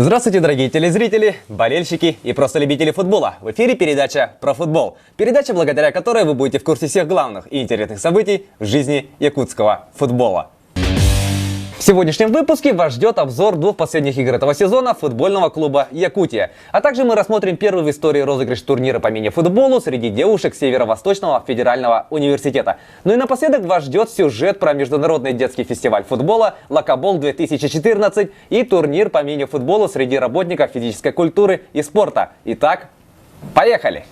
Здравствуйте, дорогие телезрители, болельщики и просто любители футбола. В эфире передача про футбол. Передача, благодаря которой вы будете в курсе всех главных и интересных событий в жизни якутского футбола. В сегодняшнем выпуске вас ждет обзор двух последних игр этого сезона футбольного клуба «Якутия». А также мы рассмотрим первый в истории розыгрыш турнира по мини-футболу среди девушек Северо-Восточного федерального университета. Ну и напоследок вас ждет сюжет про международный детский фестиваль футбола «Локобол-2014» и турнир по мини-футболу среди работников физической культуры и спорта. Итак, поехали!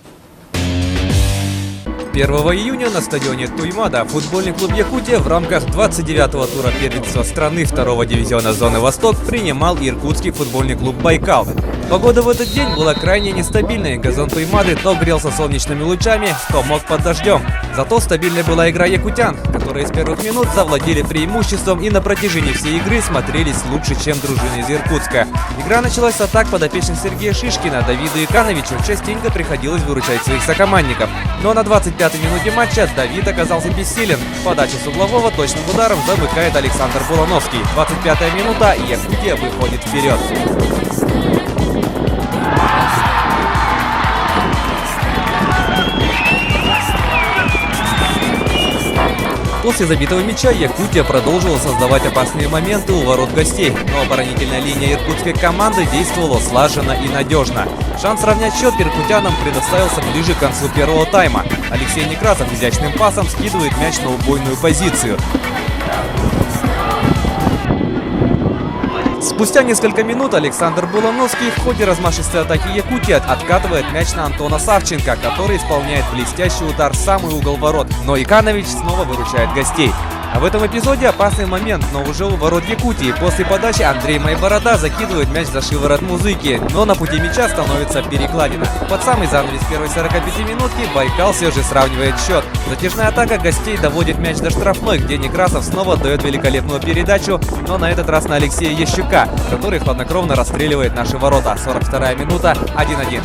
1 июня на стадионе Туймада футбольный клуб «Якутия» в рамках 29-го тура первенства страны 2-го дивизиона зоны «Восток» принимал иркутский футбольный клуб «Байкал». Погода в этот день была крайне нестабильной. Газон Туймады то грелся солнечными лучами, то мог под дождем. Зато стабильной была игра якутян, которые с первых минут завладели преимуществом и на протяжении всей игры смотрелись лучше, чем дружины из Иркутска. Игра началась с атак подопечных Сергея Шишкина. Давиду Икановичу частенько приходилось выручать своих сокомандников. Но на 25-й минуте матча Давид оказался бессилен. Подача с углового точным ударом замыкает Александр Булановский. 25-я минута, и Якутия выходит вперед. После забитого мяча Якутия продолжила создавать опасные моменты у ворот гостей, но оборонительная линия иркутской команды действовала слаженно и надежно. Шанс равнять счет иркутянам предоставился ближе к концу первого тайма. Алексей Некрасов изящным пасом скидывает мяч на убойную позицию. Спустя несколько минут Александр Булановский в ходе размашистой атаки Якутии откатывает мяч на Антона Савченко, который исполняет блестящий удар в самый угол ворот, но Иканович снова выручает гостей. А в этом эпизоде опасный момент, но уже у ворот Якутии. После подачи Андрей Майборода закидывает мяч за шиворот Музыки, но на пути мяча становится перекладина. Под самый занавес первой 45 минутки Байкал все же сравнивает счет. Затяжная атака гостей доводит мяч до штрафной, где Некрасов снова дает великолепную передачу, но на этот раз на Алексея Ящука, который хладнокровно расстреливает наши ворота. 42-я минута, 1-1.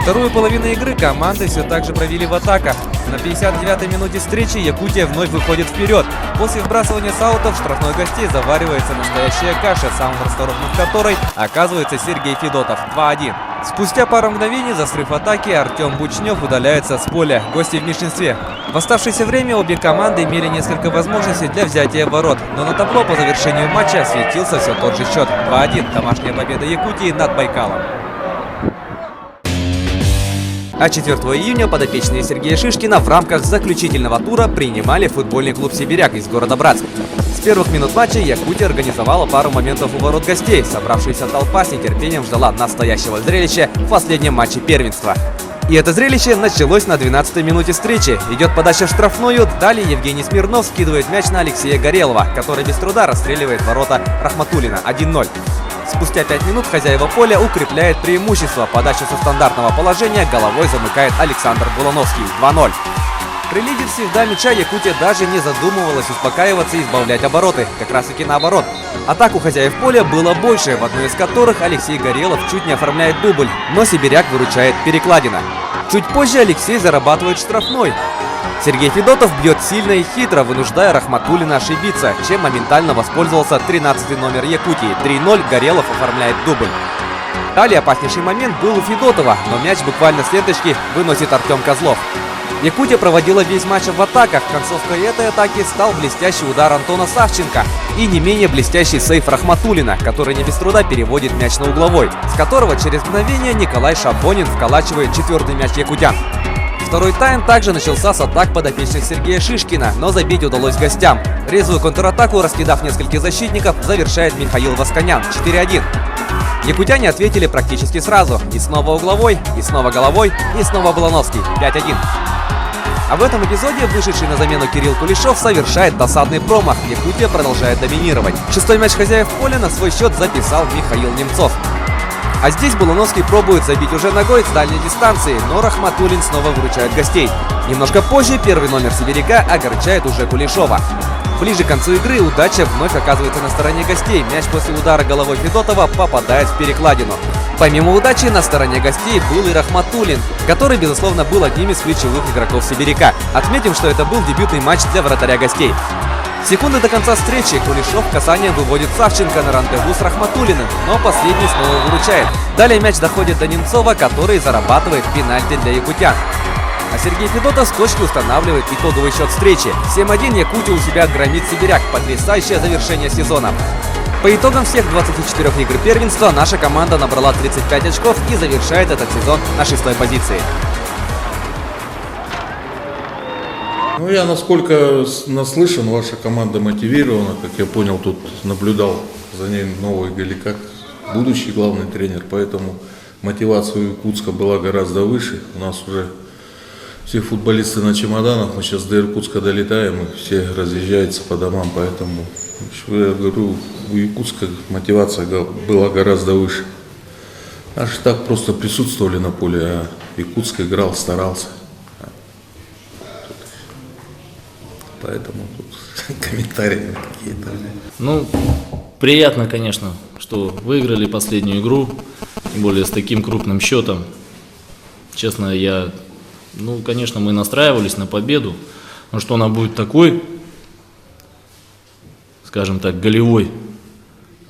Вторую половину игры команды все так же провели в атаках. На 59-й минуте встречи Якутия вновь выходит вперед. После вбрасывания с аутов штрафной гостей заваривается настоящая каша, самым расторопным в которой оказывается Сергей Федотов. 2-1. Спустя пару мгновений за срыв атаки Артем Бучнев удаляется с поля. Гости в меньшинстве. В оставшееся время обе команды имели несколько возможностей для взятия ворот, но на табло по завершению матча светился все тот же счет. 2-1. Домашняя победа Якутии над Байкалом. А 4 июня подопечные Сергея Шишкина в рамках заключительного тура принимали футбольный клуб «Сибиряк» из города Братск. С первых минут матча Якутия организовала пару моментов у ворот гостей. Собравшаяся толпа с нетерпением ждала настоящего зрелища в последнем матче первенства. И это зрелище началось на 12-й минуте встречи. Идет подача в штрафную, далее Евгений Смирнов скидывает мяч на Алексея Горелова, который без труда расстреливает ворота Рахматуллина. 1-0. Спустя 5 минут хозяева поля укрепляет преимущество. Подачу со стандартного положения головой замыкает Александр Булановский. 2-0. При лидерстве до мяча Якутия даже не задумывалась успокаиваться и избавлять обороты. Как раз таки наоборот. Атак у хозяев поля было больше, в одной из которых Алексей Горелов чуть не оформляет дубль, но Сибиряк выручает перекладина. Чуть позже Алексей зарабатывает штрафной. Сергей Федотов бьет сильно и хитро, вынуждая Рахматуллина ошибиться, чем моментально воспользовался 13-й номер Якутии. 3-0, Горелов оформляет дубль. Далее опаснейший момент был у Федотова, но мяч буквально с ленточки выносит Артем Козлов. Якутия проводила весь матч в атаках. Концовкой этой атаки стал блестящий удар Антона Савченко и не менее блестящий сейф Рахматуллина, который не без труда переводит мяч на угловой, с которого через мгновение Николай Шабонин вколачивает 4-й мяч якутян. Второй тайм также начался с атак подопечных Сергея Шишкина, но забить удалось гостям. Резвую контратаку, раскидав нескольких защитников, завершает Михаил Восконян. 4-1. Якутяне ответили практически сразу. И снова угловой, и снова головой, и снова Булановский. 5-1. А в этом эпизоде вышедший на замену Кирилл Кулешов совершает досадный промах. Якутия продолжает доминировать. 6-й мяч хозяев поля на свой счет записал Михаил Немцов. А здесь Булановский пробует забить уже ногой с дальней дистанции, но Рахматуллин снова выручает гостей. Немножко позже первый номер Сибиряка огорчает уже Кулешова. Ближе к концу игры удача вновь оказывается на стороне гостей. Мяч после удара головой Федотова попадает в перекладину. Помимо удачи на стороне гостей был и Рахматуллин, который, безусловно, был одним из ключевых игроков Сибиряка. Отметим, что это был дебютный матч для вратаря гостей. Секунды до конца встречи Кулешов касанием выводит Савченко на рандеву с Рахматуллиным, но последний снова выручает. Далее мяч доходит до Немцова, который зарабатывает пенальти для якутян. А Сергей Федотов с точки устанавливает итоговый счет встречи. 7-1 Якутия у себя громит сибиряк. Потрясающее завершение сезона. По итогам всех 24 игр первенства наша команда набрала 35 очков и завершает этот сезон на 6-й позиции. Ну, я насколько наслышан, ваша команда мотивирована, как я понял, тут наблюдал за ней новый Галикак, будущий главный тренер, поэтому мотивация у Якутска была гораздо выше. У нас уже все футболисты на чемоданах, мы сейчас до Иркутска долетаем, и все разъезжаются по домам, поэтому, я говорю, у Якутска мотивация была гораздо выше. Наши так просто присутствовали на поле, а Якутск играл, старался. Поэтому тут комментарии какие-то. Ну, приятно, конечно, что выиграли последнюю игру, тем более с таким крупным счетом. Честно, конечно, мы настраивались на победу, но что она будет такой, скажем так, голевой,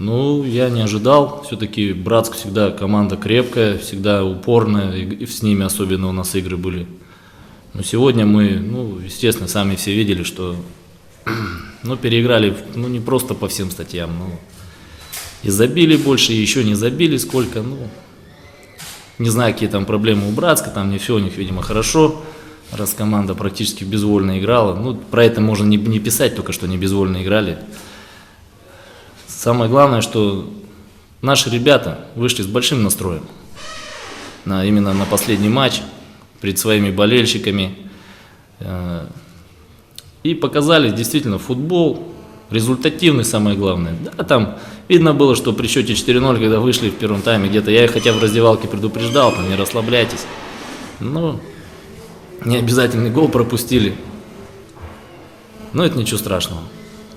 я не ожидал. Все-таки Братск всегда команда крепкая, всегда упорная, и с ними особенно у нас игры были. Но сегодня мы, естественно, сами все видели, что переиграли, не просто по всем статьям, и забили больше, и еще не забили сколько, не знаю, какие там проблемы у Братска, там не все у них, видимо, хорошо, раз команда практически безвольно играла. Про это можно не писать, только что они безвольно играли. Самое главное, что наши ребята вышли с большим настроем именно на последний матч, перед своими болельщиками, и показали действительно футбол, результативный, самое главное. Да, там видно было, что при счете 4-0, когда вышли в первом тайме, где-то я их хотя в раздевалке предупреждал, не расслабляйтесь. Необязательный гол пропустили. Но это ничего страшного.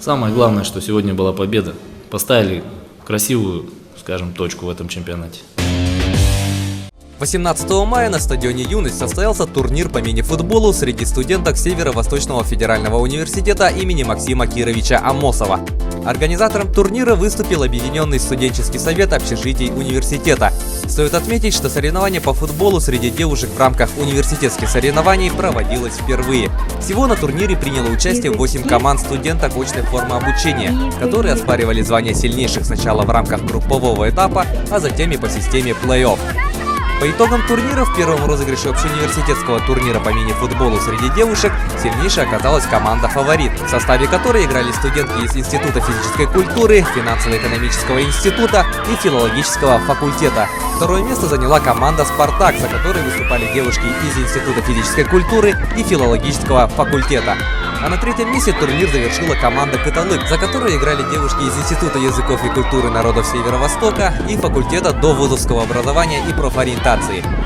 Самое главное, что сегодня была победа. Поставили красивую, скажем, точку в этом чемпионате. 18 мая на стадионе «Юность» состоялся турнир по мини-футболу среди студенток Северо-Восточного федерального университета имени Максима Кировича Амосова. Организатором турнира выступил Объединенный студенческий совет общежитий университета. Стоит отметить, что соревнование по футболу среди девушек в рамках университетских соревнований проводилось впервые. Всего на турнире приняло участие 8 команд студенток очной формы обучения, которые оспаривали звание сильнейших сначала в рамках группового этапа, а затем и по системе плей-офф. По итогам турнира в первом розыгрыше общеуниверситетского турнира по мини-футболу среди девушек сильнейшей оказалась команда «Фаворит», в составе которой играли студентки из Института физической культуры, Финансово-экономического института и филологического факультета. Второе место заняла команда «Спартак», за которой выступали девушки из Института физической культуры и филологического факультета. А на третьем месте турнир завершила команда «Каталык», за которой играли девушки из Института языков и культуры народов Северо-Востока и факультета довузовского образования и профориентации.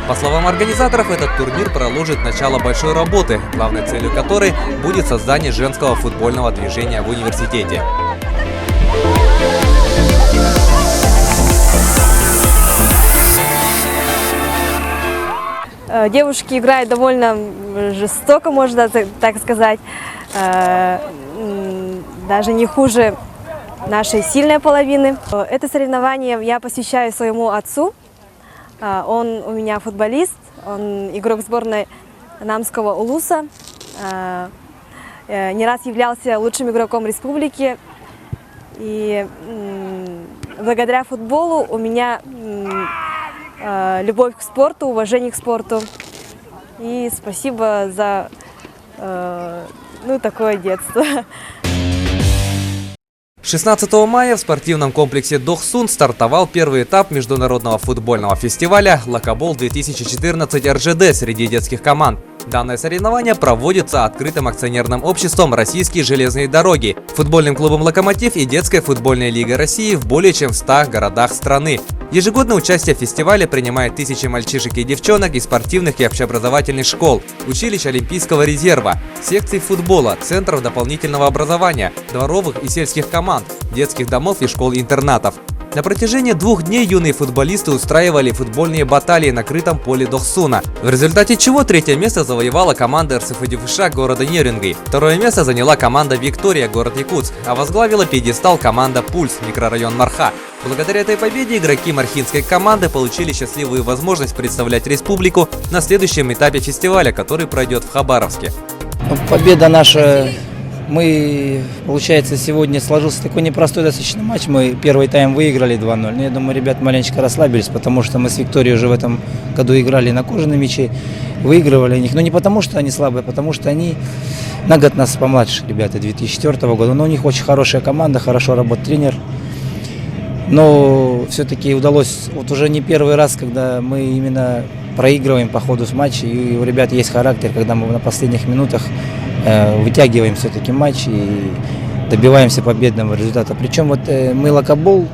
По словам организаторов, этот турнир проложит начало большой работы, главной целью которой будет создание женского футбольного движения в университете. Девушки играют довольно жестоко, можно так сказать, даже не хуже нашей сильной половины. Это соревнование я посвящаю своему отцу. Он у меня футболист, он игрок сборной Намского Улуса, не раз являлся лучшим игроком республики. И благодаря футболу у меня любовь к спорту, уважение к спорту. И спасибо за такое детство. 16 мая в спортивном комплексе Дохсун стартовал первый этап международного футбольного фестиваля «Локобол-2014 РЖД» среди детских команд. Данное соревнование проводится открытым акционерным обществом «Российские железные дороги», футбольным клубом «Локомотив» и детской футбольной лигой России в более чем 100 городах страны. Ежегодно участие в фестивале принимают тысячи мальчишек и девчонок из спортивных и общеобразовательных школ, училищ Олимпийского резерва, секций футбола, центров дополнительного образования, дворовых и сельских команд, детских домов и школ-интернатов. На протяжении 2 дней юные футболисты устраивали футбольные баталии на крытом поле Дохсуна, в результате чего 3-е место завоевала команда РСФ города Нерюнгри, 2-е место заняла команда Виктория, город Якутск, а возглавила пьедестал команда Пульс, микрорайон Марха. Благодаря этой победе игроки мархинской команды получили счастливую возможность представлять республику на следующем этапе фестиваля, который пройдет в Хабаровске. Победа наша. Мы, получается, сегодня сложился такой непростой достаточно матч. Мы первый тайм выиграли 2-0. Но я думаю, ребят маленечко расслабились, потому что мы с Викторией уже в этом году играли на кожаном мяче, выигрывали них. Но не потому, что они слабые, а потому что они на год нас помладше, ребята, 2004 года. Но у них очень хорошая команда, хорошо работает тренер. Но все-таки удалось, вот уже не первый раз, когда мы именно проигрываем по ходу с матча. И у ребят есть характер, когда мы на последних минутах вытягиваем все-таки матч и добиваемся победного результата. Причем вот мы Локобол,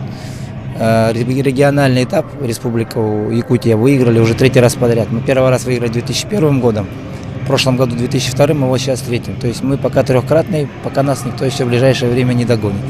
региональный этап Республика Якутия выиграли уже 3-й раз подряд. Мы первый раз выиграли 2001 годом, в прошлом году 2002, а вот сейчас 3-м. То есть мы пока 3-кратные, пока нас никто еще в ближайшее время не догонит.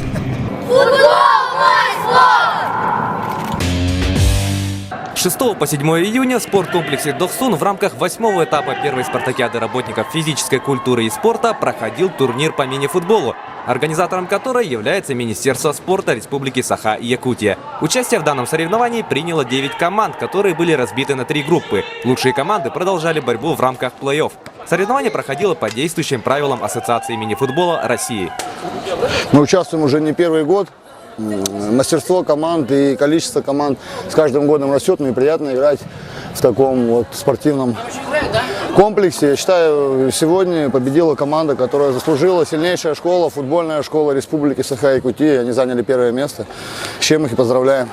6 по 7 июня в спорткомплексе Дохсун в рамках 8-го этапа первой спартакиады работников физической культуры и спорта проходил турнир по мини-футболу, организатором которой является Министерство спорта Республики Саха-Якутия. Участие в данном соревновании приняло 9 команд, которые были разбиты на 3 группы. Лучшие команды продолжали борьбу в рамках плей-офф. Соревнование проходило по действующим правилам Ассоциации мини-футбола России. Мы участвуем уже не первый год. Мастерство команд и количество команд с каждым годом растет. Мне приятно играть в таком вот спортивном комплексе. Я считаю, сегодня победила команда, которая заслужила. Сильнейшая школа, футбольная школа Республики Саха-Якутия. Они заняли 1-е место. С чем их и поздравляем.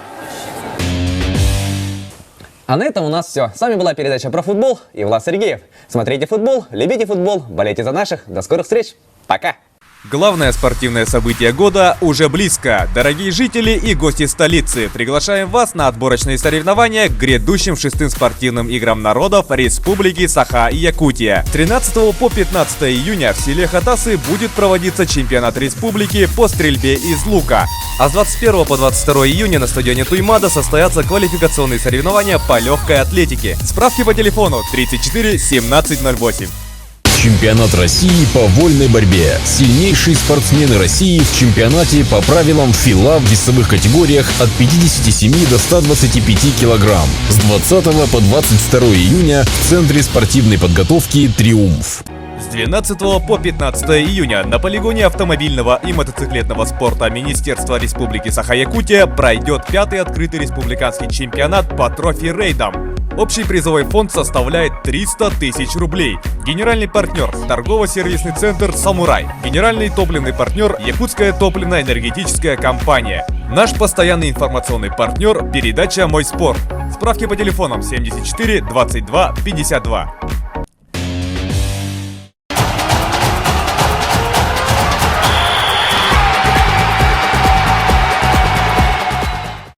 А на этом у нас все. С вами была передача про футбол и Влад Сергеев. Смотрите футбол, любите футбол, болейте за наших. До скорых встреч. Пока. Главное спортивное событие года уже близко. Дорогие жители и гости столицы, приглашаем вас на отборочные соревнования к грядущим 6-м спортивным играм народов Республики Саха-Якутия. С 13 по 15 июня в селе Хатасы будет проводиться чемпионат республики по стрельбе из лука. А с 21 по 22 июня на стадионе Туймада состоятся квалификационные соревнования по легкой атлетике. Справки по телефону 34 1708. Чемпионат России по вольной борьбе. Сильнейшие спортсмены России в чемпионате по правилам ФИЛА в весовых категориях от 57 до 125 килограмм. С 20 по 22 июня в Центре спортивной подготовки «Триумф». С 12 по 15 июня на полигоне автомобильного и мотоциклетного спорта Министерства Республики Саха-Якутия пройдет 5-й открытый республиканский чемпионат по трофи-рейдам. Общий призовой фонд составляет 300 тысяч рублей. Генеральный партнер – торгово-сервисный центр «Самурай». Генеральный топливный партнер – Якутская топливно-энергетическая компания. Наш постоянный информационный партнер – передача «Мой спорт». Справки по телефонам 74 22 52.